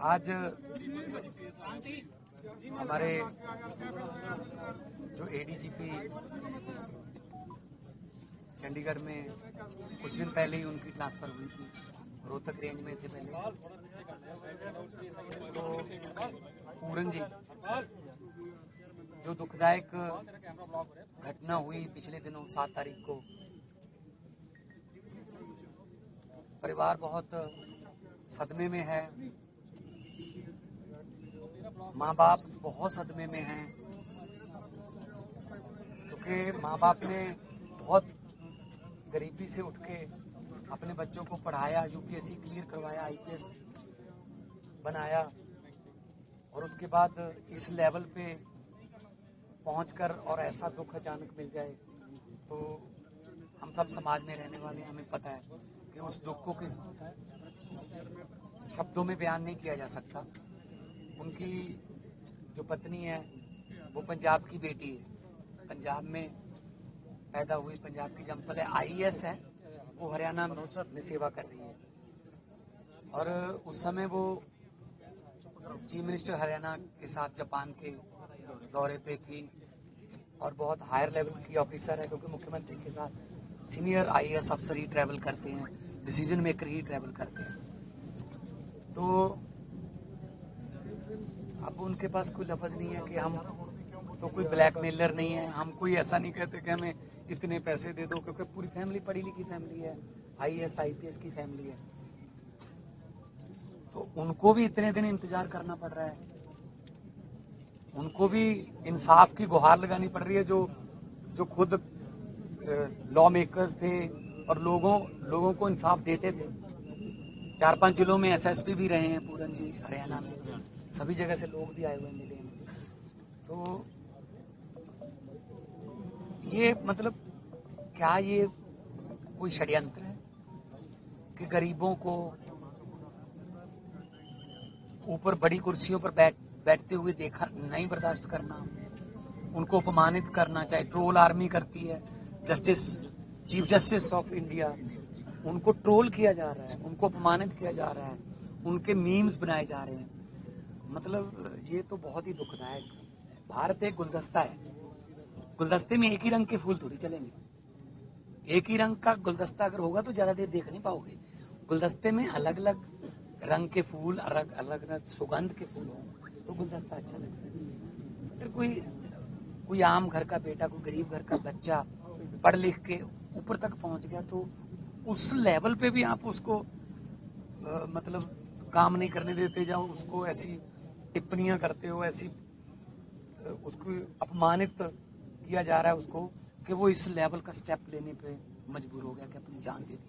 आज हमारे जो एडीजीपी चंडीगढ़ में कुछ दिन पहले ही उनकी ट्रांसफर हुई थी, रोहतक रेंज में थे पहले। तो पूरन जी, जो दुखदायक घटना हुई पिछले दिनों 7 तारीख को, परिवार बहुत सदमे में है, माँ बाप बहुत सदमे में हैं, क्योंकि माँ बाप ने बहुत गरीबी से उठ के अपने बच्चों को पढ़ाया, यूपीएससी क्लियर करवाया, आईपीएस बनाया, और उसके बाद इस लेवल पे पहुंचकर और ऐसा दुख अचानक मिल जाए तो हम सब समाज में रहने वाले हमें पता है कि उस दुख को किस शब्दों में बयान नहीं किया जा सकता। उनकी जो पत्नी है वो पंजाब की बेटी है, पंजाब में पैदा हुई, पंजाब की जंपल है, आईएएस है, वो हरियाणा में सेवा कर रही है। और उस समय वो चीफ मिनिस्टर हरियाणा के साथ जापान के दौरे पे थी और बहुत हायर लेवल की ऑफिसर है, क्योंकि मुख्यमंत्री के साथ सीनियर आईएएस अफसर ही ट्रैवल करते हैं, डिसीजन मेकर ही ट्रैवल करते हैं। तो अब उनके पास कोई लफ्ज नहीं है कि हम तो कोई ब्लैकमेलर नहीं है, हम कोई ऐसा नहीं कहते कि हमें इतने पैसे दे दो, क्योंकि पूरी फैमिली पढ़ी लिखी फैमिली है, आईएएस आईपीएस की फैमिली है। तो उनको भी इतने दिन इंतजार करना पड़ रहा है, उनको भी इंसाफ की गुहार लगानी पड़ रही है, जो खुद लॉ मेकर्स थे और लोगों को इंसाफ देते थे। 4-5 जिलों में एसएसपी भी रहे हैं पूरन जी, हरियाणा में, सभी जगह से लोग भी आए हुए मिले हैं मुझे। तो ये मतलब क्या ये कोई षड्यंत्र है कि गरीबों को ऊपर बड़ी कुर्सियों पर बैठते हुए देखा नहीं बर्दाश्त करना, उनको अपमानित करना, चाहे ट्रोल आर्मी करती है, चीफ जस्टिस ऑफ इंडिया, उनको ट्रोल किया जा रहा है, उनको अपमानित किया जा रहा है, उनके मीम्स बनाए जा रहे हैं। मतलब ये तो बहुत ही दुखदायक। भारत एक गुलदस्ता है, गुलदस्ते में एक ही रंग के फूल थोड़ी चलेंगे। एक ही रंग का गुलदस्ता अगर होगा तो ज्यादा देर देख नहीं पाओगे। गुलदस्ते में अलग अलग रंग के फूल, अलग अलग सुगंध के फूल हो तो गुलदस्ता अच्छा लगता है। फिर कोई आम घर का बेटा, कोई गरीब घर का बच्चा पढ़ लिख के ऊपर तक पहुंच गया, तो उस लेवल पे भी आप उसको मतलब काम नहीं करने देते, जाओ उसको ऐसी टिप्पणियां करते हो, ऐसी उसको अपमानित किया जा रहा है उसको, कि वो इस लेवल का स्टेप लेने पे मजबूर हो गया कि अपनी जान दे दी।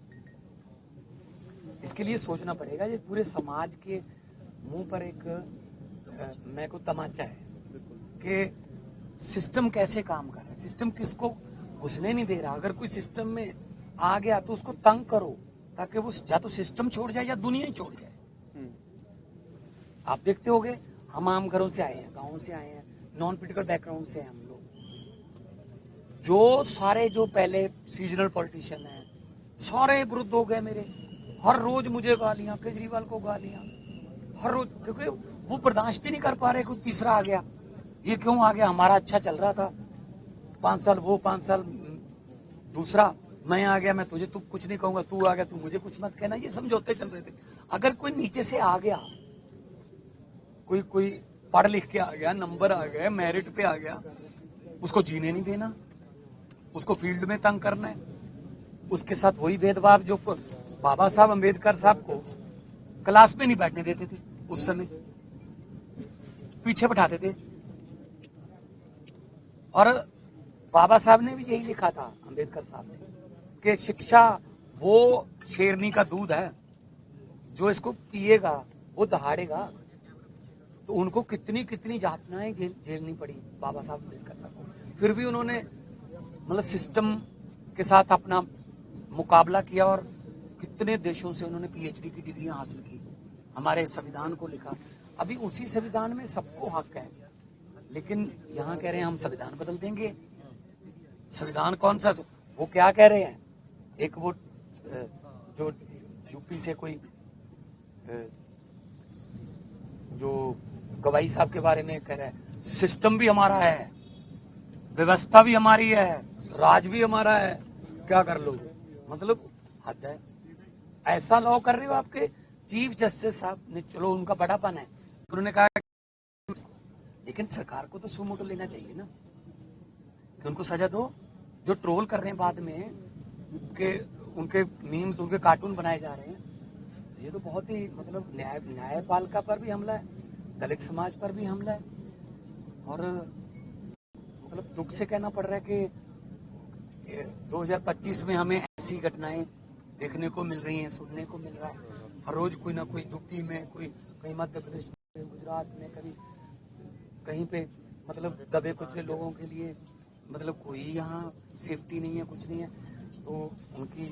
इसके लिए सोचना पड़ेगा। ये पूरे समाज के मुंह पर एक मैं को तमाचा है कि सिस्टम कैसे काम कर रहा है, सिस्टम किसको घुसने नहीं दे रहा। अगर कोई सिस्टम में आ गया तो उसको तंग करो, ताकि वो या तो सिस्टम छोड़ जाए या दुनिया ही छोड़ जाए। आप देखते होंगे, हम आम घरों से आए हैं, गांवों से आए हैं, नॉन पॉलिटिकल बैकग्राउंड से हैं हम लोग। जो सारे जो पहले सीजनल पॉलिटिशियन हैं सारे विरुद्ध हो गए मेरे। हर रोज मुझे गालियां, केजरीवाल को गालियां, हर रोज, क्योंकि वो बर्दाश्त ही नहीं कर पा रहे। कोई तीसरा आ गया, ये क्यों आ गया, हमारा अच्छा चल रहा था 5 साल, वो 5 साल दूसरा, मैं आ गया, मैं तुझे तू कुछ नहीं कहूंगा, तू आ गया तू मुझे कुछ मत कहना, ये समझौते चल रहे थे। अगर कोई नीचे से आ गया, कोई पढ़ लिख के आ गया, नंबर आ गया, मेरिट पे आ गया, उसको जीने नहीं देना, उसको फील्ड में तंग करना है। उसके साथ वही भेदभाव जो बाबा साहब अम्बेडकर साहब को क्लास में नहीं बैठने देते थे, उस समय पीछे बैठाते थे। और बाबा साहब ने भी यही लिखा था, अम्बेडकर साहब ने, कि शिक्षा वो शेरनी का दूध है, जो इसको पिएगा वो दहाड़ेगा। तो उनको कितनी कितनी यातनाएं झेलनी पड़ी बाबा साहब अम्बेडकर साहब को, फिर भी उन्होंने मतलब सिस्टम के साथ अपना मुकाबला किया और कितने देशों से उन्होंने पीएचडी की डिग्रियां हासिल की, हमारे संविधान को लिखा। अभी उसी संविधान में सबको हक है, लेकिन यहाँ कह रहे हैं हम संविधान बदल देंगे। संविधान कौन सा, वो क्या कह रहे हैं, एक वो जो यूपी से कोई जो गवाही साहब के बारे में कह रहे हैं, सिस्टम भी हमारा है, व्यवस्था भी हमारी है, राज भी हमारा है, क्या कर लोगे? मतलब हद है। ऐसा लॉ कर रहे हो आपके चीफ जस्टिस साहब ने, चलो उनका बड़ापन है, उन्होंने कहा, लेकिन सरकार को तो सुमोटो लेना चाहिए ना कि उनको सजा दो। जो ट्रोल कर रहे हैं बाद में कि उनके मीम्स, उनके कार्टून बनाए जा रहे हैं, ये तो बहुत ही मतलब न्यायपालिका पर भी हमला है, दलित समाज पर भी हमला है। और मतलब दुख से कहना पड़ रहा है कि 2025 में हमें ऐसी घटनाएं देखने को मिल रही हैं, सुनने को मिल रहा है। हर रोज कोई ना कोई यूपी में, कोई कहीं मध्य प्रदेश में, गुजरात में, कभी कहीं पे मतलब दबे कुचले लोगों के लिए मतलब कोई यहाँ सेफ्टी नहीं है, कुछ नहीं है। तो उनकी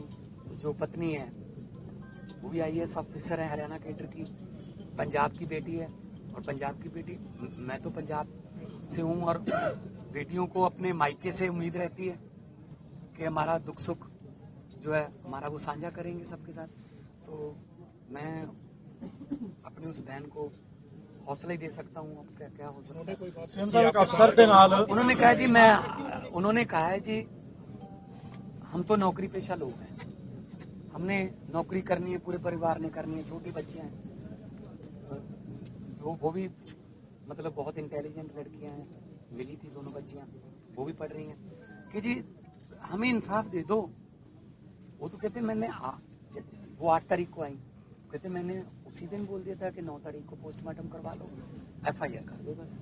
जो पत्नी है वो भी IAS ऑफिसर है, हरियाणा कैडर की, पंजाब की बेटी है। और पंजाब की बेटी, मैं तो पंजाब से हूँ, और बेटियों को अपने मायके से उम्मीद रहती है कि हमारा दुख सुख जो है हमारा वो साझा करेंगे सबके साथ। तो मैं अपनी उस बहन को हौसला ही दे सकता हूँ। अब क्या क्या हो सकता है। उन्होंने कहा जी, उन्होंने कहा है जी, हम तो नौकरी पेशा लोग हैं, हमने नौकरी करनी है, पूरे परिवार ने करनी है, छोटी बच्चियां हैं, वो भी मतलब बहुत इंटेलिजेंट लड़कियां हैं, मिली थी दोनों बच्चियां, वो भी पढ़ रही हैं, कि जी हमें इंसाफ दे दो। वो तो कहते मैंने वो 8 तारीख को आई, कहते मैंने उसी दिन बोल दिया था कि 9 तारीख को पोस्टमार्टम करवा लो, FIR कर दो बस।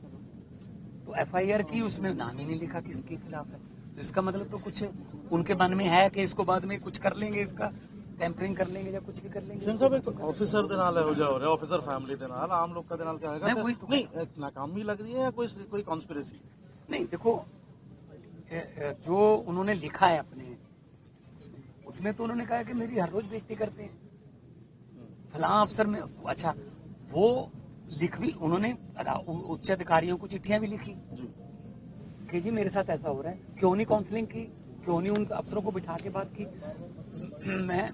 तो FIR की उसमें नाम ही नहीं लिखा किसके खिलाफ है। तो इसका मतलब तो कुछ उनके मन में है कि इसको बाद में कुछ कर लेंगे, इसका टेम्परिंग कर लेंगे या कुछ भी कर लेंगे। ਸਿੰਘ ਸਾਹਿਬ ਇੱਕ ਆਫੀਸਰ ਦੇ ਨਾਲ ਇਹੋ ਜਿਹਾ ਹੋ ਰਿਹਾ, ਆਫੀਸਰ ਫੈਮਿਲੀ ਦੇ ਨਾਲ, ਆਮ ਲੋਕਾਂ ਦੇ ਨਾਲ ਕਿਆ ਹੈਗਾ? मैं वही तो नहीं नाकामी लग रही है या कोई कॉन्स्पिरेसी? नहीं, देखो जो उन्होंने लिखा है अपने उसमें तो उन्होंने कहा कि मेरी हर रोज बेइज्जती करते हैं फलां अफसर में। अच्छा, वो लिख भी उन्होंने उच्च अधिकारियों को चिट्ठियां भी लिखी कि जी मेरे साथ ऐसा हो रहा है, क्यों नहीं काउंसलिंग की, क्यों नहीं उन अफसरों को बिठा के बात की। मैं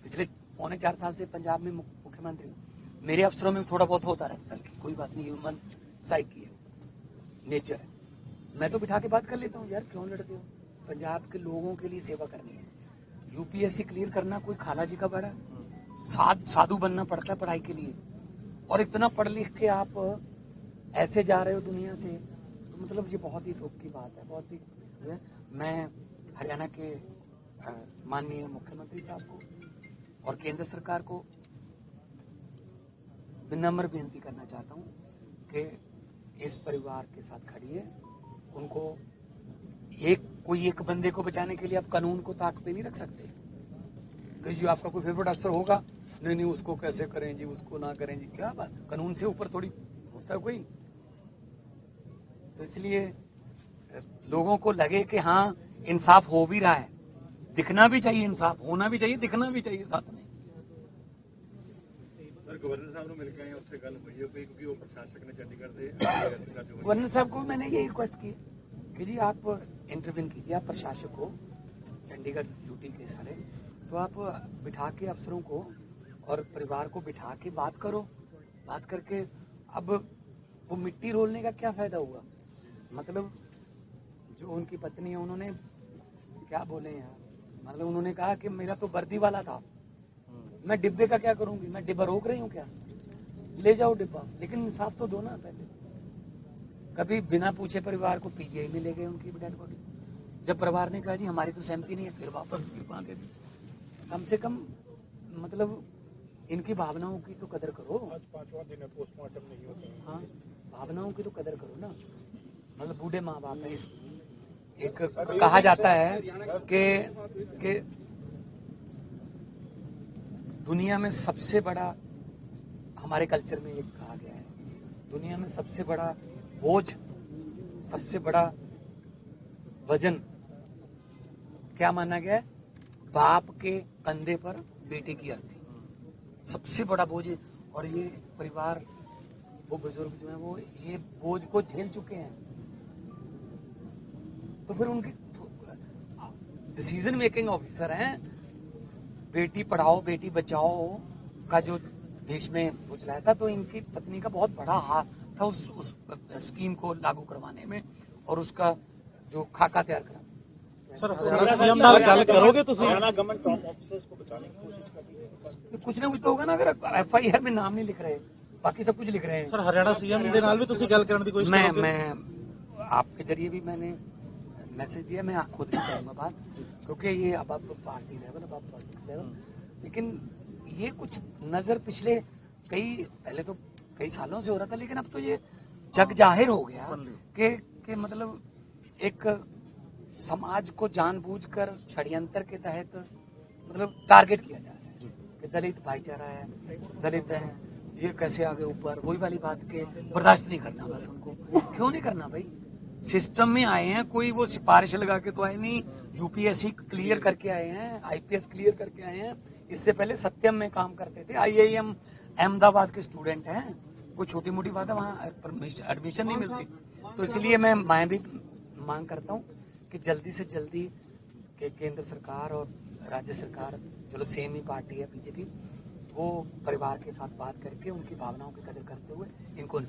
पिछले 3.25 साल से पंजाब में मुख्यमंत्री हूँ, मेरे अफसरों में थोड़ा बहुत होता रहता है, कोई बात नहीं, ह्यूमन साइकी है, नेचर है। मैं तो बिठा के बात कर लेता हूँ, यार क्यों लड़ते हो, पंजाब के लोगों के लिए सेवा करनी है। UPSC क्लियर करना कोई खाला जी का बड़ा साधु बनना पड़ता है पढ़ाई के लिए, और इतना पढ़ लिख के आप ऐसे जा रहे हो दुनिया से, तो मतलब ये बहुत ही दुख की बात है, बहुत ही। मैं हरियाणा के माननीय मुख्यमंत्री साहब को और केंद्र सरकार को विनम्र बेनती करना चाहता हूँ कि इस परिवार के साथ खड़िए। उनको कोई एक बंदे को बचाने के लिए आप कानून को ताक पे नहीं रख सकते कि जी आपका कोई फेवरेट अफसर होगा, नहीं उसको कैसे करें जी, उसको ना करें जी, क्या बात, कानून से ऊपर थोड़ी होता है कोई। तो इसलिए लोगों को लगे कि हाँ इंसाफ हो भी रहा है, दिखना भी चाहिए, इंसाफ होना भी चाहिए, दिखना भी चाहिए साथ में। गवर्नर साहब ने मिलकर आए, उससे गल हुई है क्योंकि वो प्रशासक ने चंडीगढ़ से गवर्नर साहब को मैंने ये रिक्वेस्ट की कि जी आप इंटरव्यू कीजिए, आप प्रशासक को चंडीगढ़ ड्यूटी के सारे, तो आप बिठा के अफसरों को और परिवार को बिठा के बात करो, बात करके अब वो मिट्टी रोलने का क्या फायदा हुआ। मतलब जो उनकी पत्नी है, उन्होंने क्या बोले यार, मतलब उन्होंने कहा कि मेरा तो वर्दी वाला था, मैं डिब्बे का क्या करूंगी, मैं डिब्बा रोक रही हूँ क्या, ले जाओ डिब्बा, लेकिन इंसाफ तो दो ना पहले। कभी बिना पूछे परिवार को PGI में ले गए उनकी डेड बॉडी, जब परिवार ने कहा जी हमारी तो सहमति नहीं है, फिर वापस मांगे। कम से कम मतलब इनकी भावनाओं की तो कदर करो। आज 5वां दिन है, पोस्टमार्टम नहीं होता है। हाँ, भावनाओं की तो कदर करो ना। मतलब बूढ़े माँ बाप है, एक कहा जाता है कि दुनिया में सबसे बड़ा, हमारे कल्चर में एक कहा गया है, दुनिया में सबसे बड़ा बोझ, सबसे बड़ा वजन क्या माना गया है, बाप के कंधे पर बेटे की अर्थी, सबसे बड़ा बोझ। और ये परिवार, वो बुजुर्ग जो है वो ये बोझ को झेल चुके हैं, तो फिर उनकी डिसीजन मेकिंग ऑफिसर हैं। बेटी पढ़ाओ बेटी बचाओ का जो देश में वो चलाया था, तो इनकी पत्नी का बहुत बड़ा हाथ था उस स्कीम को लागू करवाने में और उसका जो खाका तैयार करा। सर हरियाणा सीएम ਨਾਲ ਗੱਲ ਕਰੋਗੇ ਤੁਸੀਂ? हरियाणा गवर्नमेंट टॉप ऑफिसर्स को बचाने की कोशिश कर रही है। तो कुछ ना कुछ तो होगा ना, अगर FIR में नाम नहीं लिख रहे, बाकी सब कुछ लिख रहे हैं। ਸਰ ਹਰਿਆਣਾ ਸੀਐਮ ਦੇ ਨਾਲ ਵੀ ਤੁਸੀਂ ਗੱਲ ਕਰਨ ਦੀ ਕੋशिਸ਼ ਕਰੋਗੇ? मैं आपके जरिए भी मैंने मैसेज दिया, मैं खुद भी करूंगा बात, क्योंकि ये अब पार्टी लेवल, अब पॉलिटिक्स लेवल, लेकिन ये कुछ नजर पिछले पहले तो कई सालों से हो रहा था, लेकिन अब तो ये जग जाहिर हो गया कि मतलब एक समाज को जानबूझकर षड्यंत्र के तहत मतलब टारगेट किया जा रहा है कि दलित भाईचारा है, दलित है, ये कैसे आगे ऊपर, वही वाली बात के बर्दाश्त नहीं करना। बस उनको क्यों नहीं करना भाई, सिस्टम में आए हैं, कोई वो सिफारिश लगा के तो आए नहीं, UPSC क्लियर करके आए हैं, IPS क्लियर करके आए हैं, इससे पहले सत्यम में काम करते थे, IIM अहमदाबाद के स्टूडेंट हैं, कोई छोटी मोटी बात है, वहाँ एडमिशन नहीं मिलती। तो इसलिए मैं भी मांग करता हूँ कि जल्दी से जल्दी के केंद्र सरकार और राज्य सरकार, चलो सेम ही पार्टी है BJP, वो परिवार के साथ बात करके उनकी भावनाओं की कदर करते हुए इनको